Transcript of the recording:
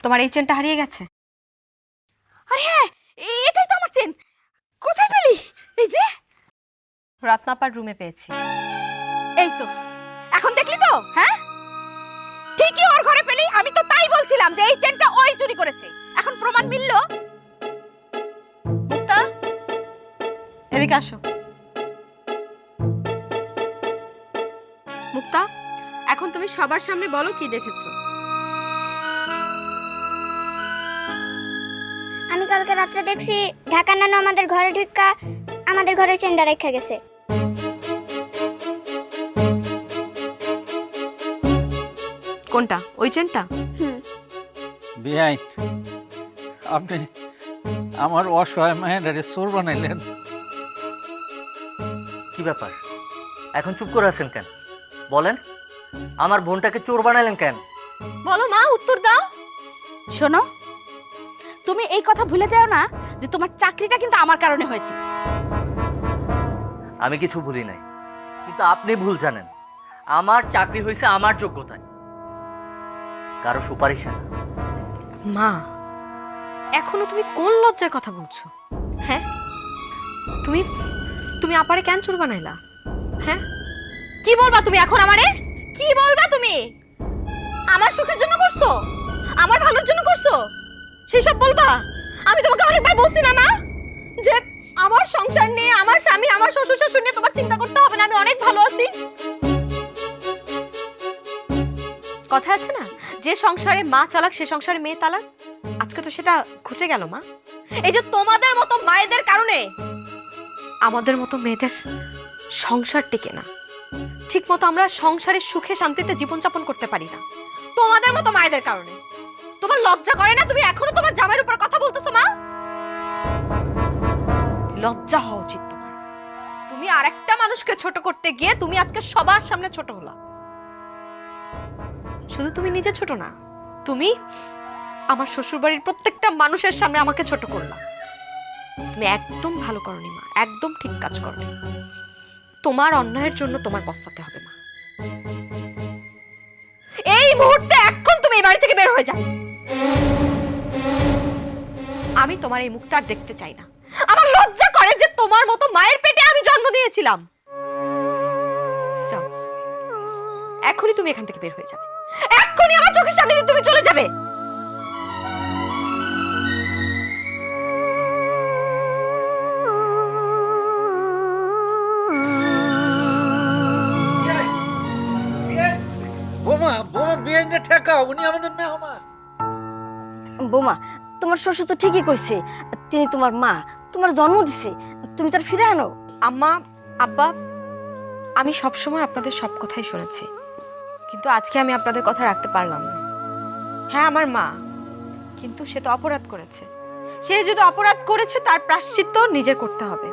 তোমার এই চেনটা হারিয়ে গেছে? আরে হ্যাঁ, এটাই তো আমার চেন। কোথায় পেলি? এই যে রত্নাপার রুমে পেয়েছি। এই তো, এখন দেখলি তো? হ্যাঁ, ঠিকই ওর ঘরে পেলি। আমি তো তাই বলছিলাম যে এই চেনটা ওই চুরি করেছে। এখন প্রমাণ মিললো। মুক্তা, এদিকে আসো। মুক্তা, এখন তুমি সবার সামনে বলো কি দেখেছো। আমি কালকে রাত্রে দেখছি ঢাকা নানু আমাদের ঘরে ঢুকা আমাদের ঘরে চেনটা রেখে গেছে। কোনটা? ওই চেনটা? বিয়াইন, আপনি আমার অসহায় মায়ের চোর বানাইলেন। কি ব্যাপার, এখন চুপ করে আছেন কেন? বলেন, আমার বোনটাকে চোর বানাইলেন কেন? বলো মা, উত্তর দাও। শোনো, তুমি এই কথা ভুলে যাও না যে তোমার চাকরিটা কিন্তু আমার কারণে হয়েছে। আমি কিছু ভুলি নাই, কিন্তু আপনি ভুল জানেন। আমার চাকরি হয়েছে আমার যোগ্যতায়, কারো সুপারিশে না। মা, এখনো তুমি কোন লজ্জায় কথা বলছো? হ্যাঁ, তুমি তুমি আপারে কেন চোর বানাইলা? হ্যাঁ, কি বলবা তুমি এখন আমারে? কি বলবা তুমি? আমার সুখের জন্য করছো, আমার ভালোর জন্য করছো, সেসব বলবা? আমি তোমাকে অনেকবার বলছি না মা যে আমার সংসার নিয়ে, আমার স্বামী, আমার শ্বশুর শাশুড়ি নিয়ে তোমার চিন্তা করতে হবে না, আমি অনেক ভালো আছি। কথা আছে না, যে সংসারে মা চালাক সে সংসারে মেয়ে তালাক। আজকে তো সেটা ঘটে গেল মা। এই যে তোমাদের মতো মায়েদের কারণে আমাদের মতো মেয়েদের সংসার টিকে না, ঠিক মতো আমরা সংসারের সুখে শান্তিতে জীবনযাপন করতে পারি না। তোমাদের মতো মায়েদের কারণে। তোমার লজ্জা করে না? তুমি এখনো তোমার জামাইয়ের উপর কথা বলতেছো মা? লজ্জা হওয়া উচিত তোমার। তুমি আরেকটা মানুষকে ছোট করতে গিয়ে তুমি আজকে সবার সামনে ছোট হলা। শুধু তুমি নিজে ছোট না, তুমি আমার শ্বশুরবাড়ির প্রত্যেকটা মানুষের সামনে আমাকে ছোট করলা। তুমি একদম ভালো করনি মা, একদম ঠিক কাজ করনি। তোমার অন্যায়ের জন্য তোমার পস্তাতে হবে মা। এই মুহূর্তে এখন তুমি এই বাড়ি থেকে বের হয়ে যাও। আমি তোমার এই মুখটা আর দেখতে চাই না। আমার লজ্জা করে যে তোমার মতো মায়ের পেটে আমি জন্ম দিয়েছিলাম। যাও, এখনই তুমি এখান থেকে বের হয়ে যাবে। এক্ষুনি আমার চোখের সামনে দিয়ে তুমি চলে যাবে। বোমা বোমা বিয়াইনটা ঠেকাও, উনি আমাদের মেহমান। বৌমা, তোমার শ্বশুর তো ঠিকই কইছে, তিনি তোমার মা, তোমার জন্ম দিছে, তুমি তার ফিরে আনো। আম্মা, আব্বা, আমি সবসময় আপনাদের সব কথাই শুনেছি, কিন্তু আজকে আমি আপনাদের কথা রাখতে পারলাম না। হ্যাঁ, আমার মা, কিন্তু সে তো অপরাধ করেছে। সে যদি অপরাধ করেছে তার প্রায়শ্চিত্ত নিজের করতে হবে।